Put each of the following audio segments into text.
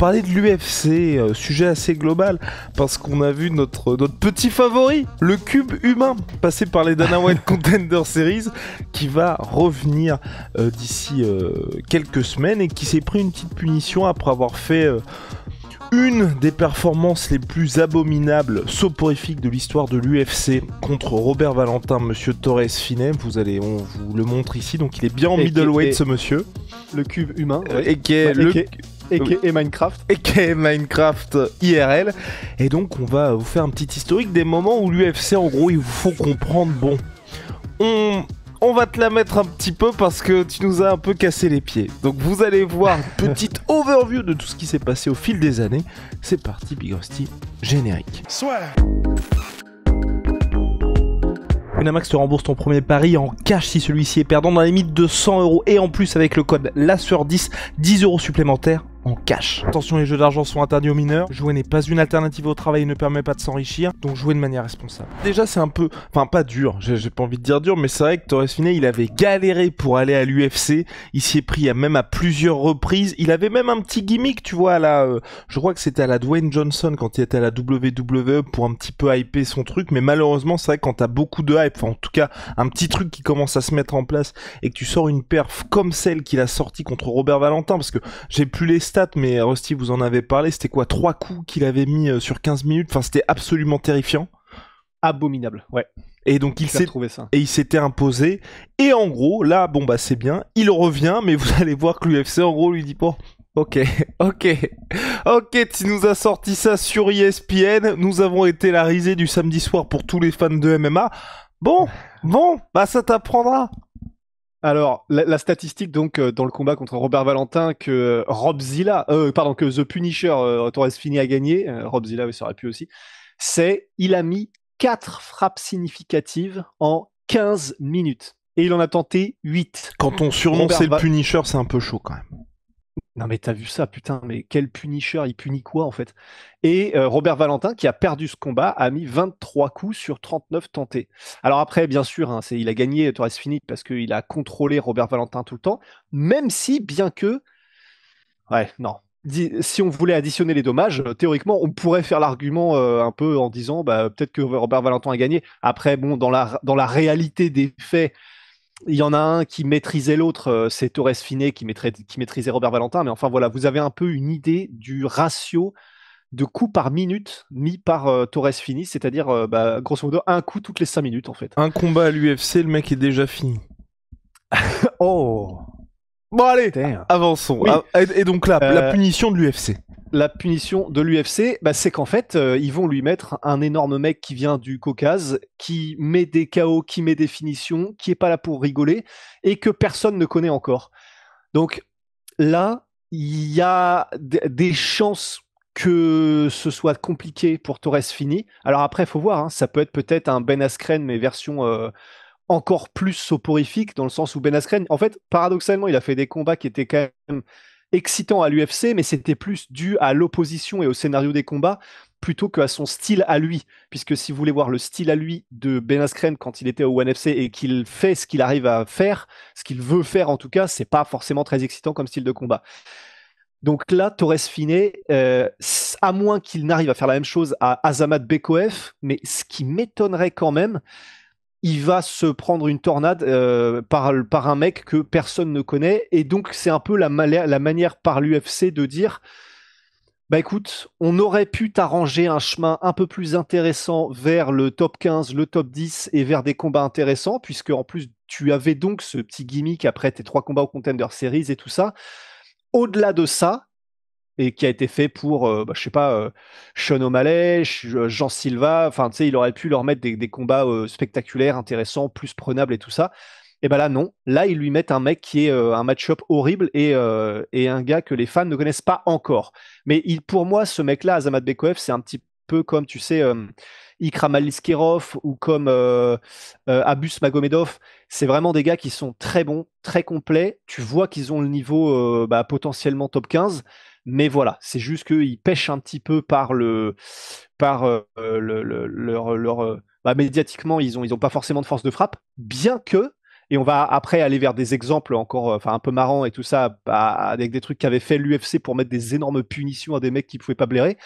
parler de l'UFC, sujet assez global, parce qu'on a vu notre petit favori, le cube humain, passé par les Dana White Contender Series, qui va revenir d'ici quelques semaines et qui s'est pris une petite punition après avoir fait une des performances les plus abominables, soporifiques de l'histoire de l'UFC contre Robert Valentin, monsieur Torres Finet. On vous le montre ici, donc il est bien en middleweight ce monsieur. Le cube humain. Et qui est et Minecraft. Et qui est Minecraft IRL. Et donc on va vous faire un petit historique des moments où l'UFC, en gros, il vous faut comprendre, bon, on va te la mettre un petit peu parce que tu nous as un peu cassé les pieds. Donc vous allez voir une petite overview de tout ce qui s'est passé au fil des années. C'est parti, Big Rusty, générique. Winamax te rembourse ton premier pari en cash si celui-ci est perdant dans la limite de 100€ et en plus avec le code LASSUR10, 10€ supplémentaires en cash. Attention, les jeux d'argent sont interdits aux mineurs. Jouer n'est pas une alternative au travail et ne permet pas de s'enrichir, donc jouer de manière responsable. Déjà, c'est un peu, enfin pas dur, j'ai pas envie de dire dur, mais c'est vrai que Torres Finet, il avait galéré pour aller à l'UFC. Il s'y est pris même à plusieurs reprises. Il avait même un petit gimmick, tu vois, là, je crois que c'était à la Dwayne Johnson quand il était à la WWE pour un petit peu hyper son truc, mais malheureusement, c'est vrai que quand t'as beaucoup de hype, enfin en tout cas, un petit truc qui commence à se mettre en place et que tu sors une perf comme celle qu'il a sortie contre Robert Valentin, parce que j'ai plus les stats, mais Rusty vous en avez parlé, c'était quoi, 3 coups qu'il avait mis sur 15 minutes, enfin c'était absolument terrifiant. Abominable, ouais. Et donc il s'était imposé, et en gros, là, bon bah c'est bien, il revient, mais vous allez voir que l'UFC en gros lui dit bon, ok, tu nous as sorti ça sur ESPN, nous avons été la risée du samedi soir pour tous les fans de MMA, bon, bah ça t'apprendra. Alors, la statistique, donc, dans le combat contre Robert Valentin, que que The Punisher, Torres Finet a gagné, Rob Zilla, ça aurait pu aussi, c'est, il a mis 4 frappes significatives en 15 minutes. Et il en a tenté 8. Quand ton surnom c'est le Punisher, c'est un peu chaud quand même. Non mais t'as vu ça, putain, mais quel Punisher, il punit quoi en fait? Et Robert Valentin, qui a perdu ce combat, a mis 23 coups sur 39 tentés. Alors après, bien sûr, hein, il a gagné Torres Finet parce qu'il a contrôlé Robert Valentin tout le temps, même si, bien que... Ouais, non. Si on voulait additionner les dommages, théoriquement, on pourrait faire l'argument un peu en disant, bah, peut-être que Robert Valentin a gagné. Après, bon, dans la réalité des faits, il y en a un qui maîtrisait l'autre, c'est Torres Finet qui maîtrisait Robert Valentin, mais enfin voilà, vous avez un peu une idée du ratio de coups par minute mis par Torres Finet, c'est-à-dire grosso modo un coup toutes les 5 minutes en fait. Un combat à l'UFC, le mec est déjà fini. Oh. Bon allez, avançons. Oui. Et donc là, la punition de l'UFC. La punition de l'UFC, c'est qu'en fait, ils vont lui mettre un énorme mec qui vient du Caucase, qui met des KO, qui met des finitions, qui est pas là pour rigoler, et que personne ne connaît encore. Donc là, il y a des chances que ce soit compliqué pour Torres Finet. Alors après, il faut voir, hein, ça peut être peut-être un Ben Askren, mais version encore plus soporifique, dans le sens où Ben Askren, en fait, paradoxalement, il a fait des combats qui étaient quand même excitant à l'UFC, mais c'était plus dû à l'opposition et au scénario des combats plutôt qu'à son style à lui. Puisque si vous voulez voir le style à lui de Ben Askren quand il était au ONE FC et qu'il fait ce qu'il arrive à faire, ce qu'il veut faire en tout cas, c'est pas forcément très excitant comme style de combat. Donc là, Torres Finet, à moins qu'il n'arrive à faire la même chose à Azamat Bekoev, mais ce qui m'étonnerait quand même, il va se prendre une tornade par un mec que personne ne connaît. Et donc, c'est un peu la manière par l'UFC de dire, bah écoute, on aurait pu t'arranger un chemin un peu plus intéressant vers le top 15, le top 10 et vers des combats intéressants, puisque en plus, tu avais donc ce petit gimmick après tes 3 combats au Contender Series et tout ça. Au-delà de ça, et qui a été fait pour, Sean O'Malley, Jean Silva, enfin, tu sais, il aurait pu leur mettre des combats spectaculaires, intéressants, plus prenables et tout ça. Et ben là, non. Là, ils lui mettent un mec qui est un match-up horrible et un gars que les fans ne connaissent pas encore. Mais pour moi, ce mec-là, Azamat Bekoev, c'est un petit peu comme, tu sais, Ikram Aliskerov ou comme Abus Magomedov. C'est vraiment des gars qui sont très bons, très complets. Tu vois qu'ils ont le niveau potentiellement top 15. Mais voilà, c'est juste qu'ils pêchent un petit peu médiatiquement, ils ont pas forcément de force de frappe, bien que, Et on va après aller vers des exemples encore, enfin un peu marrants et tout ça, avec des trucs qu'avait fait l'UFC pour mettre des énormes punitions à des mecs qui pouvaient pas blairer.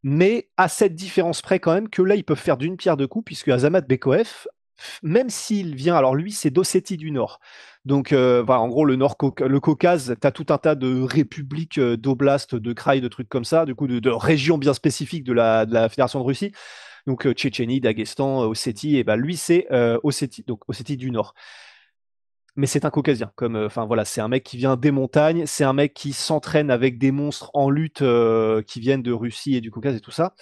Mais à cette différence près quand même que là, ils peuvent faire d'une pierre deux coups, puisque Azamat Bekoev, même s'il vient, alors lui, c'est d'Ossétie du Nord. Donc, voilà, en gros, le Caucase, tu as tout un tas de républiques, d'oblasts, de kraïs, de trucs comme ça, du coup, de régions bien spécifiques de la Fédération de Russie. Donc, Tchétchénie, Daghestan, Ossétie, et ben lui, c'est Ossétie, donc Ossétie du Nord. Mais c'est un Caucasien, comme, enfin voilà, c'est un mec qui vient des montagnes, c'est un mec qui s'entraîne avec des monstres en lutte qui viennent de Russie et du Caucase et tout ça.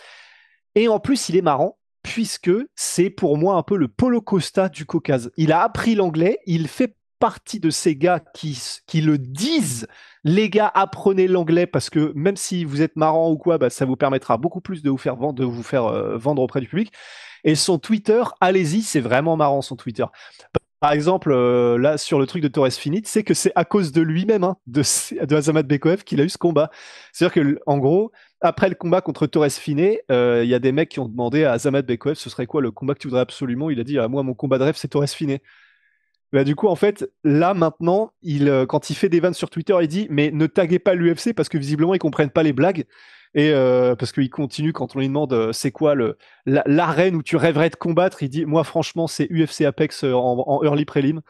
Et en plus, il est marrant, puisque c'est pour moi un peu le Paulo Costa du Caucase. Il a appris l'anglais, il fait partie de ces gars qui le disent. Les gars, apprenez l'anglais parce que même si vous êtes marrant ou quoi, bah, ça vous permettra beaucoup plus de vous faire vendre auprès du public. Et son Twitter, allez-y, c'est vraiment marrant son Twitter. Par exemple, là, sur le truc de Torres Finite, c'est que c'est à cause de lui-même, hein, de Azamat Bekoev, qu'il a eu ce combat. C'est-à-dire qu'en gros, après le combat contre Torres Fine, il y a des mecs qui ont demandé à Azamat Bekoev ce serait quoi le combat que tu voudrais absolument. Il a dit moi, mon combat de rêve, c'est Torres Fine. Bah, du coup, en fait, là, maintenant, quand il fait des vannes sur Twitter, il dit mais ne taguez pas l'UFC parce que visiblement, ils comprennent pas les blagues. Et parce qu'il continue quand on lui demande c'est quoi l'arène où tu rêverais de combattre, il dit moi franchement c'est UFC Apex en early prelim.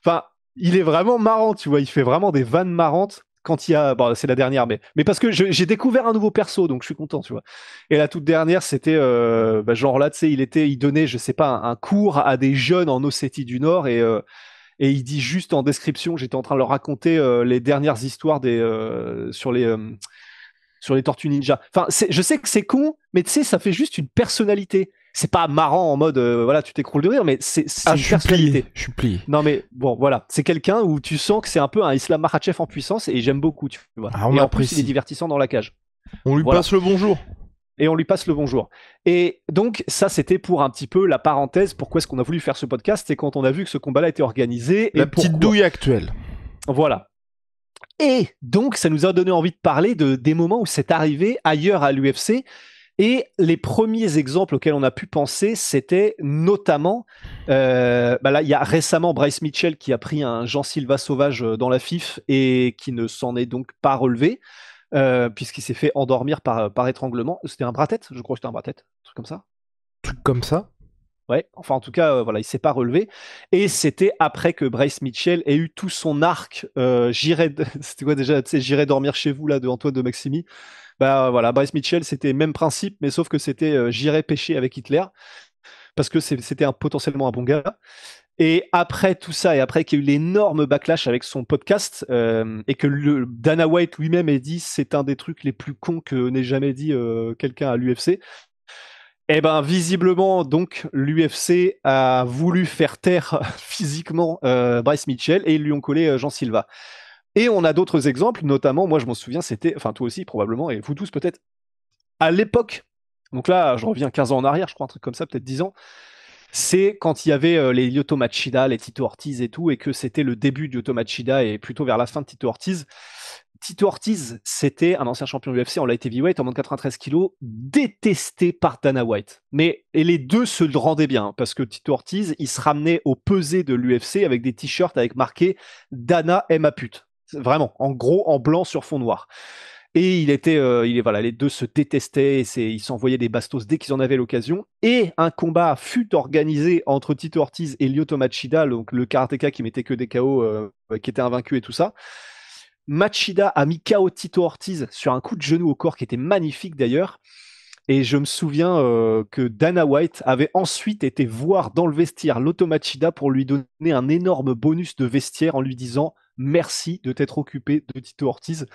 Enfin, il est vraiment marrant, tu vois, il fait vraiment des vannes marrantes quand il y a, bon c'est la dernière, mais parce que j'ai découvert un nouveau perso, donc je suis content, tu vois. Et la toute dernière c'était genre là, tu sais, il donnait je sais pas un cours à des jeunes en Ossétie du Nord et il dit juste en description, j'étais en train de leur raconter les dernières histoires sur les Tortues Ninja. Enfin, je sais que c'est con, mais tu sais, ça fait juste une personnalité. C'est pas marrant en mode, voilà, tu t'écroules de rire, mais c'est une personnalité. Je suis plié. Non, mais bon, voilà. C'est quelqu'un où tu sens que c'est un peu un Islam Makhachev en puissance et j'aime beaucoup, tu vois. Ah, et en plus, il est divertissant dans la cage. On lui passe le bonjour. Et on lui passe le bonjour. Et donc, ça, c'était pour un petit peu la parenthèse. Pourquoi est-ce qu'on a voulu faire ce podcast? C'est quand on a vu que ce combat-là était organisé. La petite douille actuelle. Voilà. Et donc, ça nous a donné envie de parler des moments où c'est arrivé ailleurs à l'UFC. Et les premiers exemples auxquels on a pu penser, c'était notamment, là, il y a récemment Bryce Mitchell qui a pris un Jean Silva sauvage dans la FIF et qui ne s'en est donc pas relevé, puisqu'il s'est fait endormir par étranglement. C'était un bras-tête, je crois que c'était un bras-tête, un truc comme ça. Truc comme ça. Ouais, enfin en tout cas, voilà, il s'est pas relevé. Et c'était après que Bryce Mitchell ait eu tout son arc. C'était quoi déjà? Tu sais, j'irai dormir chez vous là de Antoine de Maximi. Bah voilà, Bryce Mitchell, c'était même principe, mais sauf que c'était j'irai pêcher avec Hitler parce que c'était potentiellement un bon gars. Et après tout ça, et après qu'il y a eu l'énorme backlash avec son podcast, et que Dana White lui-même ait dit c'est un des trucs les plus cons que n'ait jamais dit quelqu'un à l'UFC. Eh ben, visiblement, donc, l'UFC a voulu faire taire physiquement Bryce Mitchell et ils lui ont collé Jean Silva. Et on a d'autres exemples, notamment, moi je m'en souviens, c'était, enfin toi aussi probablement, et vous tous peut-être, à l'époque, donc là je reviens 15 ans en arrière, je crois, un truc comme ça, peut-être 10 ans, c'est quand il y avait les Lyoto Machida, les Tito Ortiz et tout, et que c'était le début de Lyoto Machida et plutôt vers la fin de Tito Ortiz. Tito Ortiz, c'était un ancien champion de l'UFC en light heavyweight en moins de 93 kilos, détesté par Dana White. Et les deux se le rendaient bien, parce que Tito Ortiz, il se ramenait au pesé de l'UFC avec des t-shirts avec marqué « Dana aime ma pute ». Vraiment, en gros, en blanc sur fond noir. Et les deux se détestaient, ils s'envoyaient des bastos dès qu'ils en avaient l'occasion. Et un combat fut organisé entre Tito Ortiz et Lyoto Machida, donc le karatéka qui mettait que des KO, qui était invaincu et tout ça. Machida a mis KO Tito Ortiz sur un coup de genou au corps qui était magnifique d'ailleurs. Et je me souviens que Dana White avait ensuite été voir dans le vestiaire Lyoto Machida pour lui donner un énorme bonus de vestiaire en lui disant merci de t'être occupé de Tito Ortiz.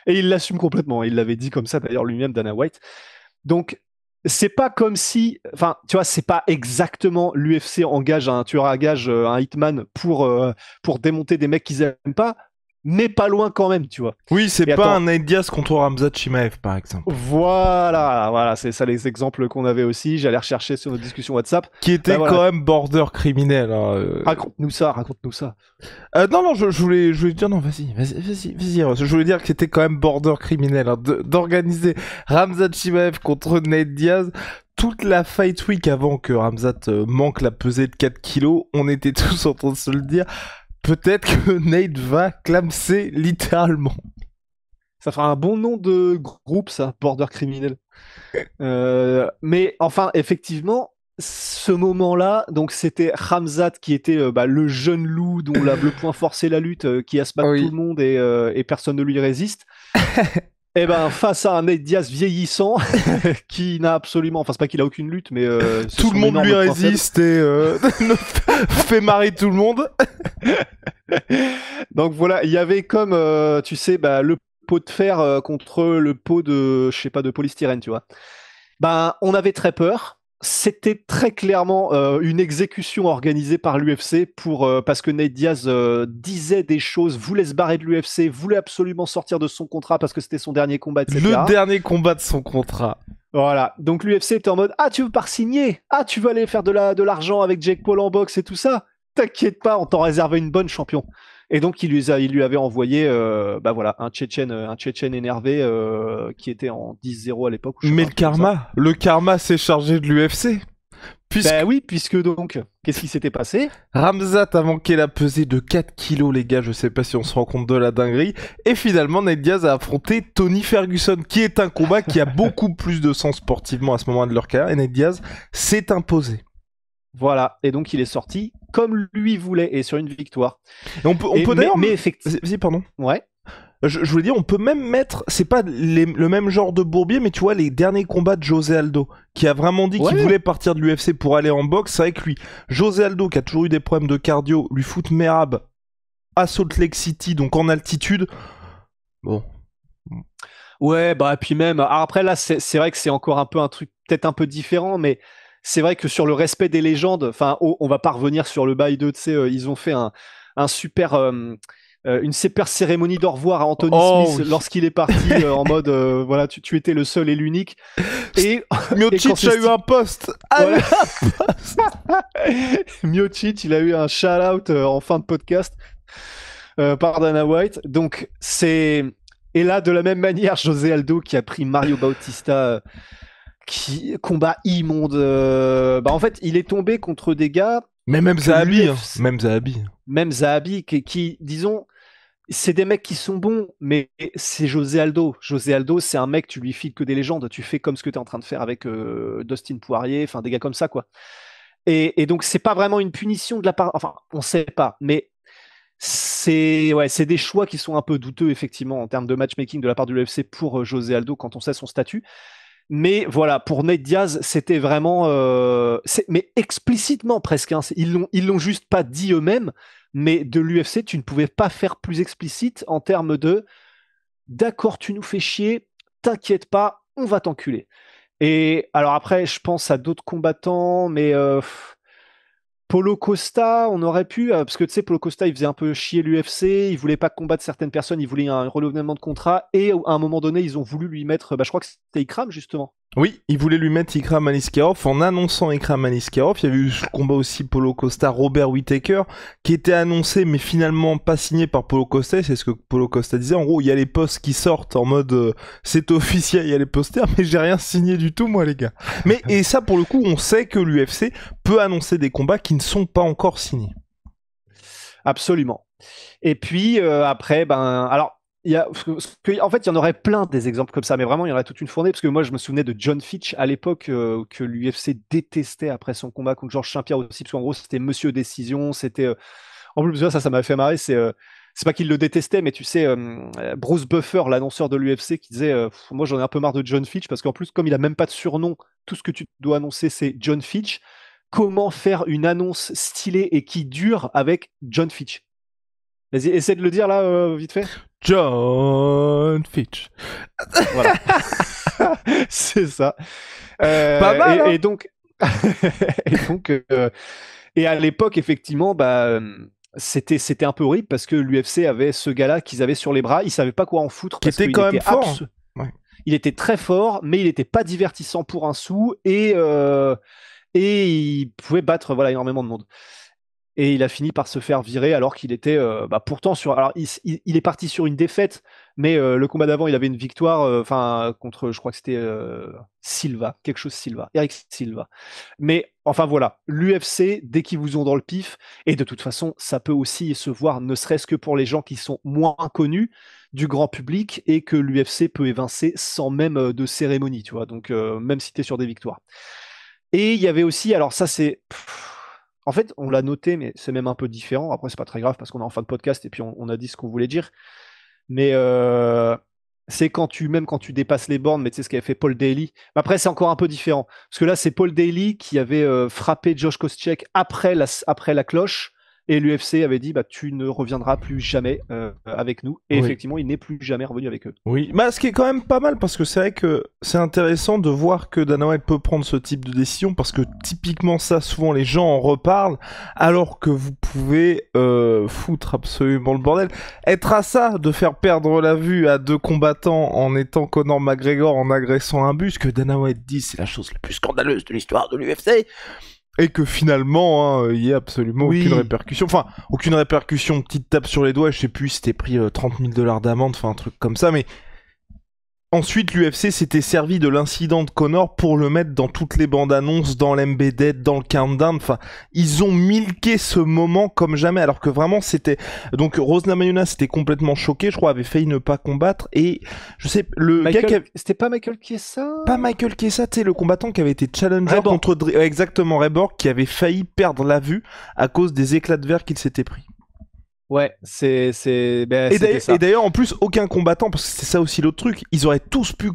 Et il l'assume complètement. Il l'avait dit comme ça d'ailleurs lui-même, Dana White. Donc, c'est pas comme si, enfin, tu vois, c'est pas exactement l'UFC engage un tueur à gage, un hitman pour démonter des mecs qu'ils aiment pas, mais pas loin quand même, tu vois. Oui, c'est pas un Nate Diaz contre Khamzat Chimaev, par exemple. Voilà, c'est ça les exemples qu'on avait aussi. J'allais rechercher sur notre discussion WhatsApp. Qui était quand même border criminel. Hein, Raconte-nous ça. Non, je voulais dire, non, vas-y. Je voulais dire que c'était quand même border criminel, hein, d'organiser Khamzat Chimaev contre Nate Diaz. toute la Fight Week avant que Ramzat manque la pesée de 4 kilos, on était tous en train de se le dire. Peut-être que Nate va clamser littéralement. Ça fera un bon nom de groupe, ça, Border Criminel. Mais enfin, effectivement, ce moment-là, donc c'était Ramzat qui était le jeune loup dont le point fort c'est la lutte, qui a se battre Oui. tout le monde et personne ne lui résiste. Et ben face à un Nate Diaz vieillissant qui n'a absolument, enfin c'est pas qu'il a aucune lutte, mais c'est Tout son le monde énorme lui point résiste et fait marrer tout le monde. Donc voilà, il y avait comme, tu sais, le pot de fer contre le pot de, je sais pas, de polystyrène, tu vois. Ben, on avait très peur. C'était très clairement une exécution organisée par l'UFC parce que Nate Diaz disait des choses, voulait se barrer de l'UFC, voulait absolument sortir de son contrat parce que c'était son dernier combat, etc. Le dernier combat de son contrat. Voilà, donc l'UFC était en mode « Ah, tu veux pas signer? Ah, tu veux aller faire de l'argent avec Jake Paul en boxe et tout ça? T'inquiète pas, on t'en réservait une bonne, champion. » Et donc il lui avait envoyé un Tchétchène énervé qui était en 10-0 à l'époque. Mais le karma s'est chargé de l'UFC. Puisque donc, qu'est-ce qui s'était passé? Ramzat a manqué la pesée de 4 kilos, les gars, je sais pas si on se rend compte de la dinguerie. Et finalement, Nate Diaz a affronté Tony Ferguson, qui est un combat qui a beaucoup plus de sens sportivement à ce moment de leur carrière. Et Nate Diaz s'est imposé. Voilà, et donc il est sorti comme lui voulait, et sur une victoire. Et on peut d'ailleurs... Mais effectivement... Vas-y, pardon. Ouais. Je voulais dire, on peut même mettre, c'est pas le même genre de bourbier, mais tu vois, les derniers combats de José Aldo, qui a vraiment dit qu'il voulait partir de l'UFC pour aller en boxe. C'est vrai que lui, José Aldo, qui a toujours eu des problèmes de cardio, lui fout Merab à Salt Lake City, donc en altitude. Bon. Ouais, puis même, après là, c'est vrai que c'est encore un peu un truc peut-être un peu différent, mais c'est vrai que sur le respect des légendes, enfin, on va pas revenir sur le bail 2, tu sais, ils ont fait un super... une super cérémonie d'au revoir à Anthony Smith lorsqu'il est parti en mode voilà, tu étais le seul et l'unique. Et Miocic a eu un poste. Voilà. Miocic, il a eu un shout-out en fin de podcast par Dana White. Donc c'est... Et là, de la même manière, José Aldo qui a pris Mario Bautista, qui combat immonde. En fait, il est tombé contre des gars. Mais même Zahabi, Même Zahabi qui, disons, c'est des mecs qui sont bons, mais c'est José Aldo. José Aldo, c'est un mec, tu lui files que des légendes. Tu fais comme ce que tu es en train de faire avec Dustin Poirier, enfin des gars comme ça, quoi. Et donc, c'est pas vraiment une punition de la part. Enfin, on sait pas, mais c'est des choix qui sont un peu douteux, effectivement, en termes de matchmaking de la part de l'UFC pour José Aldo quand on sait son statut. Mais voilà, pour Nate Diaz, c'était vraiment, mais explicitement presque. Hein, ils l'ont juste pas dit eux-mêmes, mais de l'UFC, tu ne pouvais pas faire plus explicite en termes de, d'accord, tu nous fais chier, t'inquiète pas, on va t'enculer. Et alors après, je pense à d'autres combattants, mais Paulo Costa, on aurait pu, parce que tu sais, Paulo Costa, il faisait un peu chier l'UFC, il voulait pas combattre certaines personnes, il voulait un renouvellement de contrat, et à un moment donné, ils ont voulu lui mettre, je crois que c'était Ikram, justement. Oui, il voulait lui mettre Ikram Aliskerov. En annonçant Ikram Aliskerov, il y avait eu ce combat aussi Paulo Costa, Robert Whittaker, qui était annoncé mais finalement pas signé par Paulo Costa. C'est ce que Paulo Costa disait. En gros, il y a les posts qui sortent en mode c'est officiel, il y a les posters, mais j'ai rien signé du tout, moi, les gars. Mais et ça, pour le coup, on sait que l'UFC peut annoncer des combats qui ne sont pas encore signés. Absolument. Et puis après, alors. En fait, il y en aurait plein des exemples comme ça, mais vraiment, il y en aurait toute une fournée, parce que moi, je me souvenais de John Fitch à l'époque, que l'UFC détestait après son combat contre Georges Saint-Pierre aussi, parce qu'en gros, c'était Monsieur Décision, c'était... En plus, ça m'a fait marrer, c'est pas qu'il le détestait, mais tu sais, Bruce Buffer, l'annonceur de l'UFC, qui disait moi, j'en ai un peu marre de John Fitch, parce qu'en plus, comme il a même pas de surnom, tout ce que tu dois annoncer, c'est John Fitch. Comment faire une annonce stylée et qui dure avec John Fitch? Vas-y, essaie de le dire là, vite fait. John Fitch. Voilà. C'est ça. Pas mal, et donc, et à l'époque, effectivement, c'était un peu horrible parce que l'UFC avait ce gars-là qu'ils avaient sur les bras. Ils savaient pas quoi en foutre. Qui était quand même fort. Ouais. Il était très fort, mais il était pas divertissant pour un sou et il pouvait battre énormément de monde. Et il a fini par se faire virer alors qu'il était pourtant sur. Alors il est parti sur une défaite, Mais le combat d'avant, il avait une victoire, contre, je crois que c'était Silva, quelque chose Silva, Eric Silva. Mais enfin voilà, l'UFC, dès qu'ils vous ont dans le pif, et de toute façon, ça peut aussi se voir, ne serait-ce que pour les gens qui sont moins connus du grand public, et que l'UFC peut évincer sans même de cérémonie, tu vois. Donc même si t'es sur des victoires. Et il y avait aussi, alors ça c'est... En fait, on l'a noté, mais c'est même un peu différent. Après, c'est pas très grave parce qu'on est en fin de podcast et puis on a dit ce qu'on voulait dire. Mais c'est même quand tu dépasses les bornes, mais tu sais ce qu'avait fait Paul Daly. Après, c'est encore un peu différent. Parce que là, c'est Paul Daly qui avait frappé Josh Koscheck après la cloche. Et l'UFC avait dit, bah, tu ne reviendras plus jamais avec nous. Et effectivement, il n'est plus jamais revenu avec eux. Oui, bah, ce qui est quand même pas mal, parce que c'est vrai que c'est intéressant de voir que Dana White peut prendre ce type de décision, parce que typiquement ça, souvent les gens en reparlent, alors que vous pouvez foutre absolument le bordel. Être à ça, de faire perdre la vue à 2 combattants en étant Conor McGregor, en agressant un bus, que Dana White dit c'est la chose la plus scandaleuse de l'histoire de l'UFC. Et que finalement, il y a absolument aucune répercussion. Enfin, aucune répercussion, petite tape sur les doigts, je sais plus, c'était pris 30 000 $ d'amende, enfin un truc comme ça, mais... Ensuite, l'UFC s'était servi de l'incident de Conor pour le mettre dans toutes les bandes annonces, dans l'embedded, dans le countdown. Enfin, ils ont milqué ce moment comme jamais, alors que vraiment c'était... Donc, Rose Namajunas c'était complètement choqué, je crois, avait failli ne pas combattre, et je sais, C'était pas Michael Chiesa? Pas Michael Chiesa, tu sais, le combattant qui avait été challenger contre... exactement, Rebor, qui avait failli perdre la vue à cause des éclats de verre qu'il s'était pris. Ouais, c'est ça. Et d'ailleurs, en plus, aucun combattant, parce que c'est ça aussi l'autre truc, ils auraient tous pu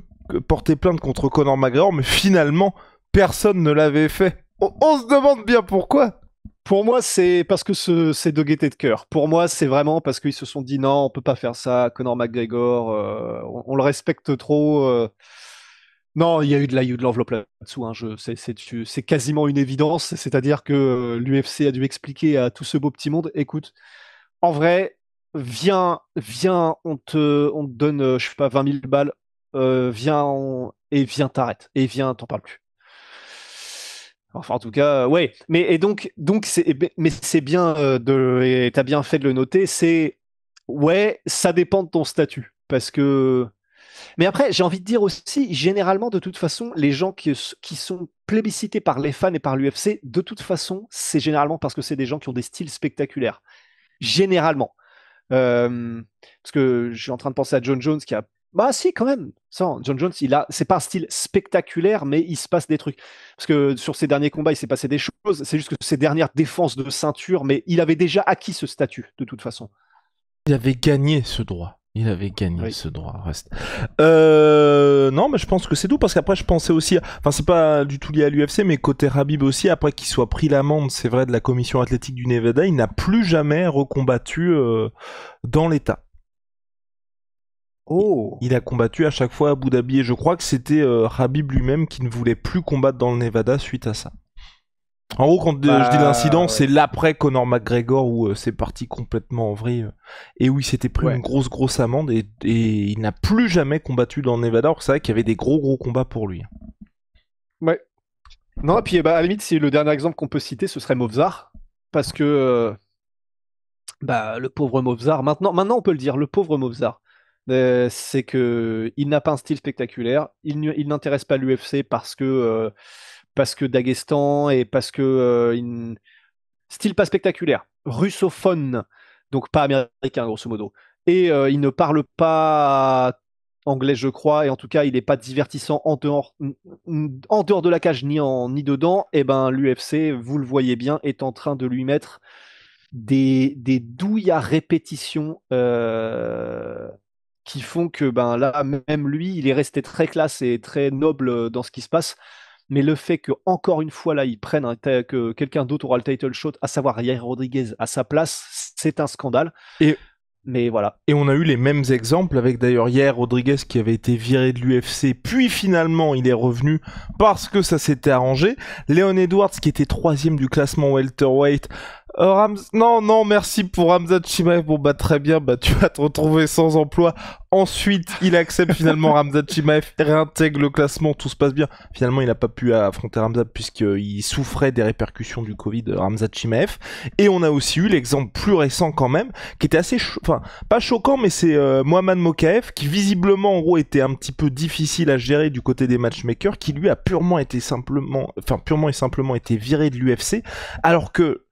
porter plainte contre Conor McGregor, mais finalement, personne ne l'avait fait. On se demande bien pourquoi. Pour moi, c'est parce que c'est de gaieté de cœur. Pour moi, c'est vraiment parce qu'ils se sont dit non, on peut pas faire ça, Conor McGregor, on le respecte trop. Non, il y a eu de l'enveloppe là-dessous. Hein. C'est quasiment une évidence. C'est-à-dire que l'UFC a dû expliquer à tout ce beau petit monde, écoute, en vrai, viens, on te donne, je sais pas, 20 000 balles, viens, t'arrêtes, et viens, t'en parles plus. Enfin, en tout cas, ouais. Mais c'est bien et t'as bien fait de le noter. Ouais, ça dépend de ton statut, parce que. Mais après, j'ai envie de dire aussi, généralement, de toute façon, les gens qui sont plébiscités par les fans et par l'UFC, de toute façon, c'est généralement parce que c'est des gens qui ont des styles spectaculaires. Généralement. Parce que je suis en train de penser à John Jones qui a... Bah si, quand même. John Jones, c'est pas un style spectaculaire, mais il se passe des trucs. Parce que sur ses derniers combats, il s'est passé des choses. C'est juste que ses dernières défenses de ceinture, mais il avait déjà acquis ce statut, de toute façon. Il avait gagné ce droit. Ce droit, reste. Non, mais je pense que c'est tout, parce qu'après, je pensais aussi, enfin, c'est pas du tout lié à l'UFC, mais côté Khabib aussi, après qu'il soit pris l'amende, c'est vrai, de la commission athlétique du Nevada, il n'a plus jamais recombattu dans l'État. Oh. Il a combattu à chaque fois à Abu Dhabi, et je crois que c'était Khabib lui-même qui ne voulait plus combattre dans le Nevada suite à ça. En gros, quand je dis l'incident, c'est l'après Conor McGregor où c'est parti complètement en vrille et où il s'était pris une grosse amende et il n'a plus jamais combattu dans le Nevada, alors que c'est vrai qu'il y avait des gros combats pour lui. Ouais. Non, et puis à la limite, si le dernier exemple qu'on peut citer, ce serait Movzar, parce que le pauvre Movzar, maintenant on peut le dire, le pauvre Movzar, c'est que il n'a pas un style spectaculaire, il n'intéresse pas l'UFC parce que Daghestan et parce que style pas spectaculaire, russophone, donc pas américain grosso modo, et il ne parle pas anglais je crois, et en tout cas il n'est pas divertissant en dehors de la cage ni dedans, et ben l'UFC, vous le voyez bien, est en train de lui mettre des douilles à répétition qui font que ben là même lui il est resté très classe et très noble dans ce qui se passe. Mais le fait que encore une fois là ils prennent que quelqu'un d'autre aura le title shot, à savoir Yair Rodriguez à sa place, c'est un scandale. Mais voilà. Et on a eu les mêmes exemples avec d'ailleurs Yair Rodriguez qui avait été viré de l'UFC, puis finalement il est revenu parce que ça s'était arrangé. Leon Edwards qui était 3e du classement welterweight Non, non, merci pour Khamzat Chimaev. Bon, bah, très bien, bah, tu vas te retrouver sans emploi. Ensuite, il accepte finalement Khamzat Chimaev, réintègre le classement, tout se passe bien. Finalement, il n'a pas pu affronter Khamzat puisqu'il souffrait des répercussions du Covid, Khamzat Chimaev. Et on a aussi eu l'exemple plus récent quand même, qui était assez, enfin, pas choquant, mais c'est Mohamed Mokaev, qui visiblement, en gros, était un petit peu difficile à gérer du côté des matchmakers, qui lui a purement et simplement été viré de l'UFC, alors que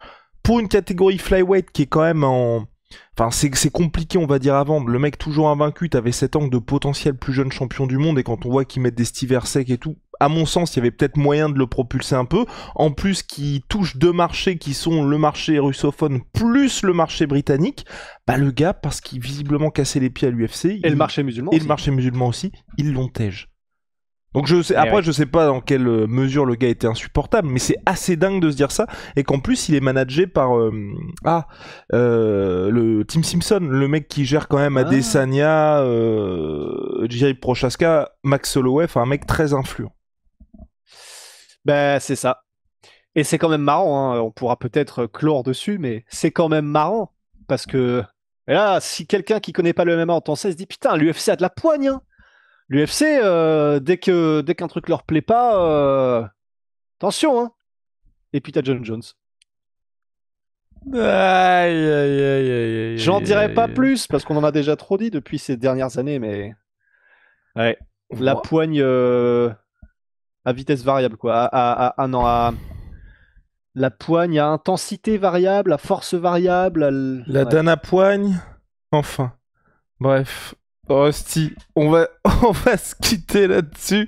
pour une catégorie flyweight qui est quand même en... Enfin, c'est compliqué, on va dire, à vendre. Le mec toujours invaincu, t'avais cet angle de potentiel plus jeune champion du monde, et quand on voit qu'ils mettent des Steve Erceg et tout, à mon sens, il y avait peut-être moyen de le propulser un peu. En plus, qui touche deux marchés qui sont le marché russophone plus le marché britannique, bah le gars, parce qu'il visiblement cassait les pieds à l'UFC... Et le marché musulman et aussi. le marché musulman aussi, ils l'ont tège. Donc je sais pas dans quelle mesure le gars était insupportable, mais c'est assez dingue de se dire ça, et qu'en plus il est managé par le Tim Simpson, le mec qui gère quand même Adesanya, Jiri Prochaska, Max Holloway, enfin un mec très influent. Ben c'est ça. Et c'est quand même marrant, hein. On pourra peut-être clore dessus, mais c'est quand même marrant, parce que et là, si quelqu'un qui connaît pas le MMA entend ça, il se dit putain, l'UFC a de la poigne, hein. L'UFC, dès qu'un truc leur plaît pas, attention, hein. Et puis t'as John Jones. J'en dirai pas plus parce qu'on en a déjà trop dit depuis ces dernières années, mais ouais, la poigne à vitesse variable, quoi. La poigne à intensité variable, à force variable. La Dana poigne, enfin. Bref. Rusty, on va se quitter là-dessus.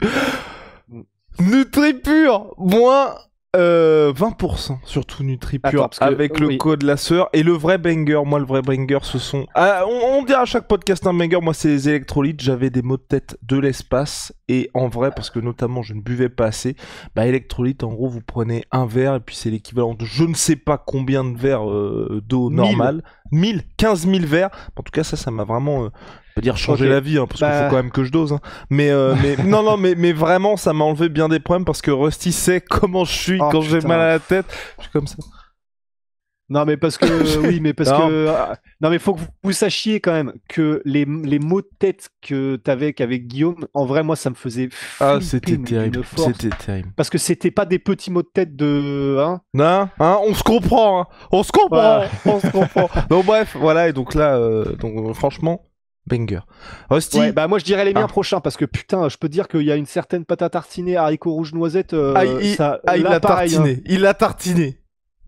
NutriPure, moins 20%, surtout NutriPure. Attends, avec le code la sœur. Et le vrai banger, moi le vrai banger, ce sont... on dit à chaque podcast un banger, moi c'est les électrolytes. J'avais des maux de tête de l'espace. Et en vrai, parce que notamment je ne buvais pas assez, bah électrolytes, en gros vous prenez un verre, et puis c'est l'équivalent de je ne sais pas combien de verres d'eau normale. 15 000 verres. En tout cas ça m'a vraiment... Je peux dire changer la vie, hein, parce qu'il faut quand même que je dose. Hein. Mais mais vraiment, ça m'a enlevé bien des problèmes parce que Rusty sait comment je suis quand j'ai mal à la tête. Je suis comme ça. Non, mais parce que oui, mais parce que non, mais faut que vous sachiez quand même que les maux de tête que t'avais avec Guillaume, en vrai, moi, ça me faisait flipper, c'était terrible. C'était terrible. Parce que c'était pas des petits maux de tête de non, on se comprend, hein. On se comprend, on se comprend. Donc bref, voilà, et donc là, franchement. Banger. Rusty. Ouais, bah moi je dirais les miens prochains parce que putain, je peux dire qu'il y a une certaine pâte à tartiner haricots rouges noisettes. Il l'a tartiné. Hein. Il l'a tartiné.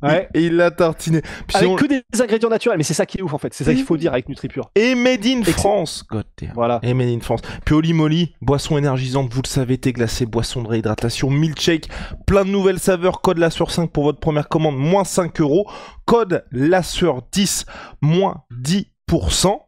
Ouais. Et il l'a tartiné. Puis avec que des ingrédients naturels, mais c'est ça qui est ouf en fait. C'est ça qu'il faut dire avec NutriPure. Et Made in France. Voilà. Et Made in France. Puis Oli Molly, boisson énergisante, vous le savez, thé glacé, boisson de réhydratation, milkshake, plein de nouvelles saveurs. Code la sueur 5 pour votre première commande, moins 5 €. Code la sueur 10, moins 10%.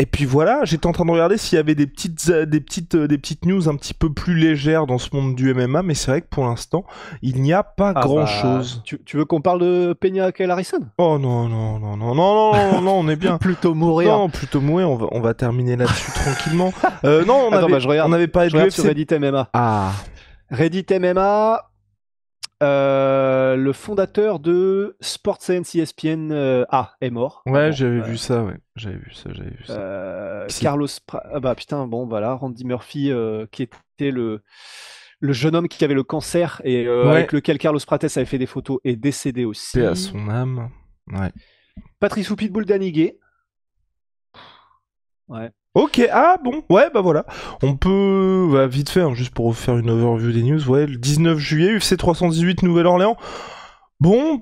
Et puis voilà, j'étais en train de regarder s'il y avait des petites news un petit peu plus légères dans ce monde du MMA, mais c'est vrai que pour l'instant, il n'y a pas grand-chose. Tu veux qu'on parle de Peña Kyle Harrison ? Oh non, on est bien. Plutôt mourir. Non, plutôt mourir, on va terminer là-dessus tranquillement. Non, on avait parlé de l'UFC. Sur Reddit MMA. Ah. Reddit MMA... le fondateur de Sports Science ESPN est mort. Ouais, j'avais vu ça, J'avais vu ça. Carlos... bah putain, bon, voilà, Randy Murphy, qui était le jeune homme qui avait le cancer et avec lequel Carlos Prates avait fait des photos, est décédé aussi. Paix à son âme. Ouais. Patrice Pitbull Daniguet. Ouais. Ok, bon, ouais, bah voilà. On peut, vite fait, hein, juste pour faire une overview des news, le 19 juillet, UFC 318 Nouvelle-Orléans. Bon,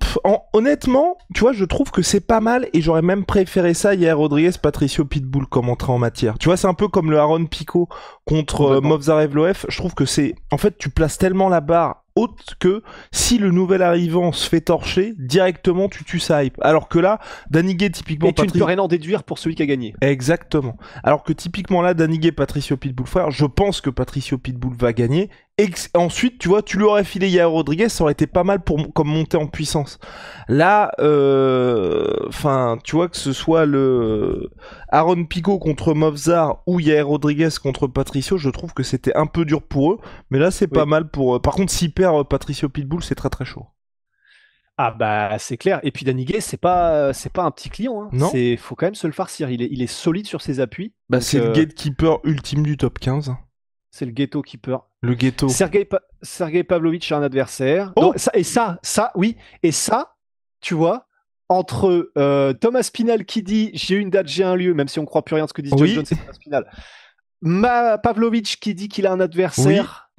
honnêtement, tu vois, je trouve que c'est pas mal, et j'aurais même préféré ça Yair Rodriguez, Patricio Pitbull comme entrée en matière. Tu vois, c'est un peu comme le Aaron Pico contre Movsar Evloev. Je trouve que c'est, en fait, tu places tellement la barre haute que si le nouvel arrivant se fait torcher, directement tu tues sa hype. Alors que là, Daniguet typiquement... Et tu ne peux rien en déduire pour celui qui a gagné. Exactement. Alors que typiquement là, Daniguet, Patricio Pitbull frère, je pense que Patricio Pitbull va gagner. Et ensuite, tu vois, tu lui aurais filé Yair Rodriguez, ça aurait été pas mal comme montée en puissance. Là, tu vois, que ce soit le Aaron Pico contre Movsar ou Yair Rodriguez contre Patricio, je trouve que c'était un peu dur pour eux. Mais là, c'est pas mal pour... Par contre, s'il perd Patricio Pitbull, c'est très très chaud. Ah bah c'est clair. Et puis Danny Gay, c'est pas un petit client. Hein. Non. Faut quand même se le farcir. Il est solide sur ses appuis. Bah Donc, c'est le gatekeeper ultime du top 15. c'est le ghetto keeper. Le ghetto. Sergei Pavlovich est un adversaire. Oh Donc, oui. Et ça, tu vois, entre Thomas Spinal qui dit j'ai une date, j'ai un lieu, même si on croit plus rien de ce que dit John Oui. Jones et Thomas Spinal. Pavlovich qui dit qu'il a un adversaire.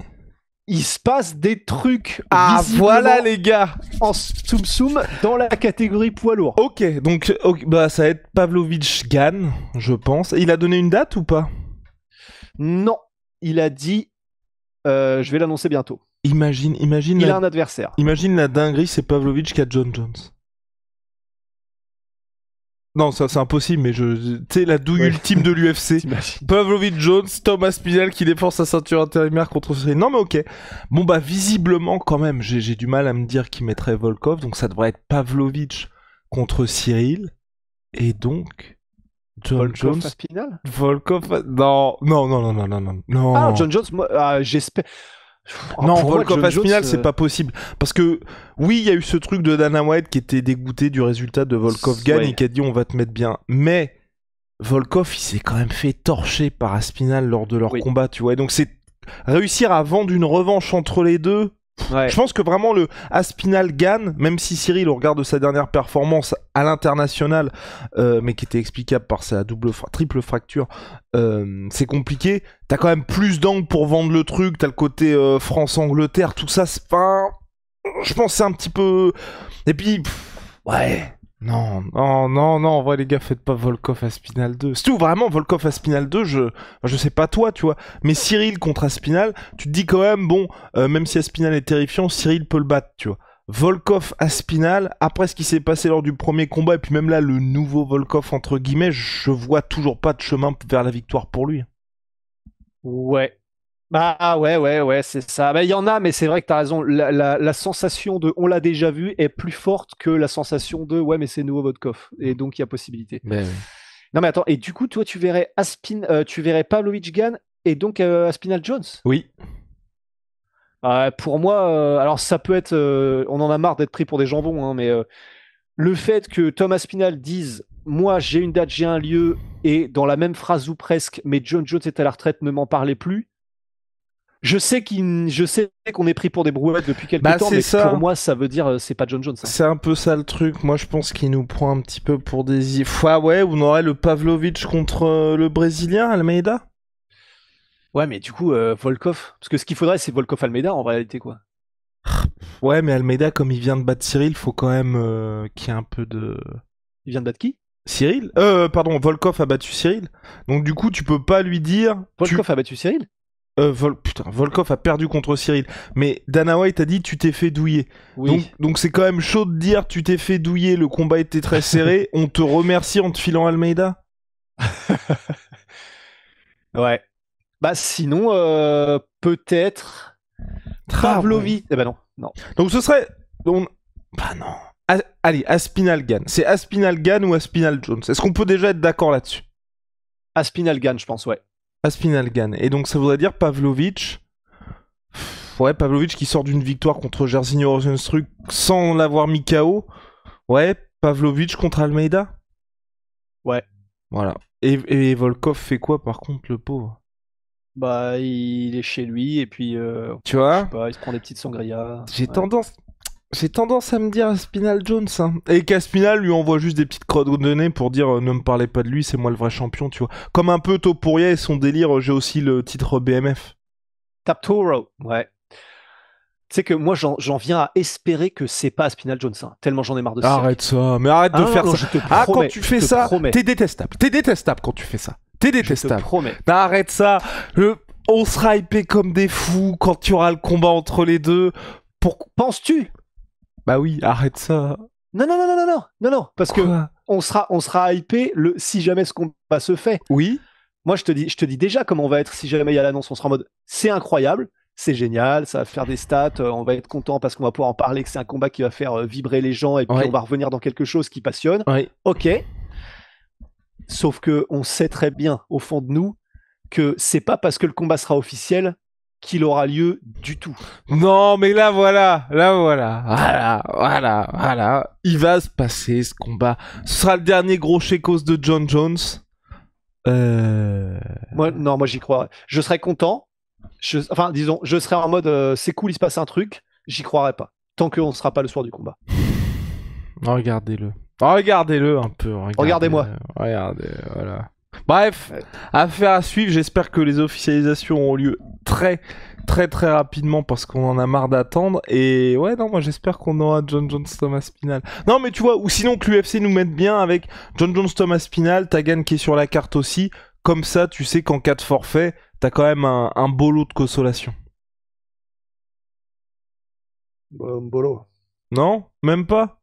Il se passe des trucs voilà les gars en soum dans la catégorie poids lourd. Ok, donc bah ça va être Pavlovich Gann, je pense. Il a donné une date ou pas? Non, il a dit je vais l'annoncer bientôt. Imagine il a un adversaire. Imagine la dinguerie, c'est Pavlovich qui a John Jones. Non, ça c'est impossible, mais tu sais, la douille ultime de l'UFC. Pavlovich Jones, Thomas Spinal qui défend sa ceinture intérimaire contre Cyril. Non, mais ok. Bon, bah, visiblement, quand même, j'ai du mal à me dire qui mettrait Volkov, donc ça devrait être Pavlovich contre Cyril. Et donc. John Jones. Spinal Volkov. Non. Ah, John Jones, moi, j'espère. Non, Volkov à Spinal, c'est pas possible. Parce que, oui, il y a eu ce truc de Dana White qui était dégoûté du résultat de Volkov gagne et qui a dit on va te mettre bien. Mais Volkov, il s'est quand même fait torcher par Aspinall lors de leur combat, tu vois. Et donc, c'est réussir à vendre une revanche entre les deux. Je pense que vraiment le Aspinall gagne, même si Cyril, au regard de sa dernière performance à l'international, mais qui était explicable par sa triple fracture, c'est compliqué. T'as quand même plus d'angles pour vendre le truc, t'as le côté France-Angleterre, tout ça, c'est pas... Je pense que c'est un petit peu... Et puis, Non, en vrai les gars, faites pas Volkov Aspinall 2. C'est tout, vraiment, Volkov Aspinall 2, je sais pas toi, tu vois, mais Cyril contre Aspinall, tu te dis quand même, bon, même si Aspinall est terrifiant, Cyril peut le battre, tu vois. Volkov Aspinall, après ce qui s'est passé lors du premier combat, et puis même là, le nouveau Volkov, entre guillemets, je vois toujours pas de chemin vers la victoire pour lui. Ouais. Bah ouais, c'est ça. Bah, il y en a, mais c'est vrai que tu as raison. La sensation de on l'a déjà vu est plus forte que la sensation de ouais, mais c'est nouveau Vodkov. Et donc il y a possibilité. Ben oui. Non, mais attends, et du coup, toi, tu verrais Pavlovich Gann et donc Aspinall Jones? Oui. Pour moi, alors ça peut être. On en a marre d'être pris pour des jambons, hein, mais le fait que Tom Aspinall dise moi, j'ai une date, j'ai un lieu, et dans la même phrase ou presque, mais John Jones est à la retraite, ne m'en parlez plus. Je sais qu'on est pris pour des brouettes depuis quelques temps, mais pour moi, ça veut dire c'est pas John Jones. Hein. C'est un peu ça le truc. Moi, je pense qu'il nous prend un petit peu pour des... ouais, on aurait le Pavlovich contre le Brésilien, Almeida. Ouais, mais du coup, Volkov... Parce que ce qu'il faudrait, c'est Volkov-Almeida, en réalité, quoi. Ouais, mais Almeida, comme il vient de battre Cyril, faut quand même qu'il y ait un peu de... Il vient de battre qui? Cyril pardon, Volkov a battu Cyril. Donc du coup, tu peux pas lui dire... Volkov a battu Cyril? Volkov a perdu contre Cyril, mais Dana White a dit tu t'es fait douiller. Oui. Donc c'est quand même chaud de dire tu t'es fait douiller, le combat était très serré, on te remercie en te filant Almeida. Ouais. Bah sinon, peut-être Pavlovich. Eh ben non. Donc ce serait... Bah non. Allez, Aspinall Gann. C'est Aspinall Gann ou Aspinall Jones? Est-ce qu'on peut déjà être d'accord là-dessus? Aspinall Gann, je pense, ouais. Aspinall Gann. Et donc ça voudrait dire Pavlovich. Ouais, Pavlovich qui sort d'une victoire contre Jairzinho Rozenstruik sans l'avoir mis KO. Ouais, Pavlovich contre Almeida. Ouais. Voilà. Et Volkov fait quoi par contre, le pauvre? Bah, il est chez lui et puis. Tu vois? Je sais pas, il se prend des petites sangrias. J'ai tendance à me dire Aspinall Jones. Hein. Et qu'Aspinall lui envoie juste des petites coordonnées pour dire ne me parlez pas de lui, c'est moi le vrai champion, tu vois. Comme un peu Topuria et son délire, j'ai aussi le titre BMF. Taptoro, ouais. Tu sais que moi j'en viens à espérer que c'est pas Aspinall Jones, hein, tellement j'en ai marre de ça. Arrête ça, mais arrête de faire ça. Quand tu fais ça, t'es détestable. T'es détestable quand tu fais ça. T'es détestable. Je te promets. Arrête ça. On sera hypé comme des fous quand tu auras le combat entre les deux. Penses-tu? Bah oui, arrête ça. Non, parce que on sera hypé si jamais ce combat se fait. Oui. Moi je te dis déjà comment on va être si jamais il y a l'annonce, on sera en mode c'est incroyable, c'est génial, ça va faire des stats, on va être content parce qu'on va pouvoir en parler, que c'est un combat qui va faire vibrer les gens et puis on va revenir dans quelque chose qui passionne. Oui. Ok. Sauf que on sait très bien au fond de nous que c'est pas parce que le combat sera officiel qu'il aura lieu du tout. Non, mais là voilà. Il va se passer ce combat. Ce sera le dernier gros chécos de John Jones. Moi j'y croirais. Je serais content. Enfin, disons, je serais en mode c'est cool, il se passe un truc. J'y croirais pas. Tant qu'on ne sera pas le soir du combat. Regardez-le. Regardez-le un peu. Regardez-moi. Regardez, voilà. Bref, Ouais. affaire à suivre. J'espère que les officialisations auront lieu très rapidement parce qu'on en a marre d'attendre. Et ouais, non, moi j'espère qu'on aura John Jones Thomas Spinal. Non, mais tu vois, ou sinon que l'UFC nous mette bien avec John Jones Thomas Spinal, Tagan qui est sur la carte aussi. Comme ça, tu sais qu'en cas de forfait, t'as quand même un beau lot de consolation. Bolo. Non? Même pas?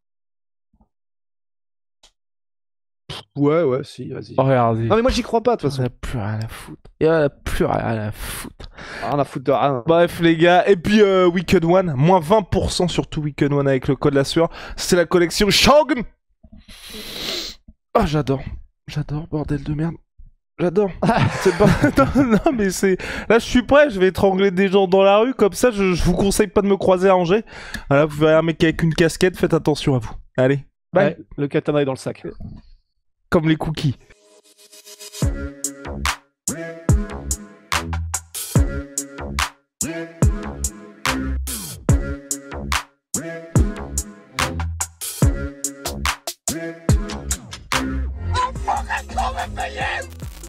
Ouais, si, vas-y. Oh, regardez. Non mais moi j'y crois pas de toute Il façon. n'y a plus rien à foutre. Il n'y a plus rien à foutre. Rien à foutre de rien. Bref les gars, et puis Weekend One, moins 20% sur tout Weekend One avec le code la sueur. C'est la collection Shogun. Ah j'adore, bordel de merde. J'adore. C'est pas... non mais c'est... Là je suis prêt, je vais étrangler des gens dans la rue, comme ça je vous conseille pas de me croiser à Angers. Voilà, vous verrez un mec avec une casquette, faites attention à vous. Allez, bye. Ouais, le katana est dans le sac. Comme les cookies.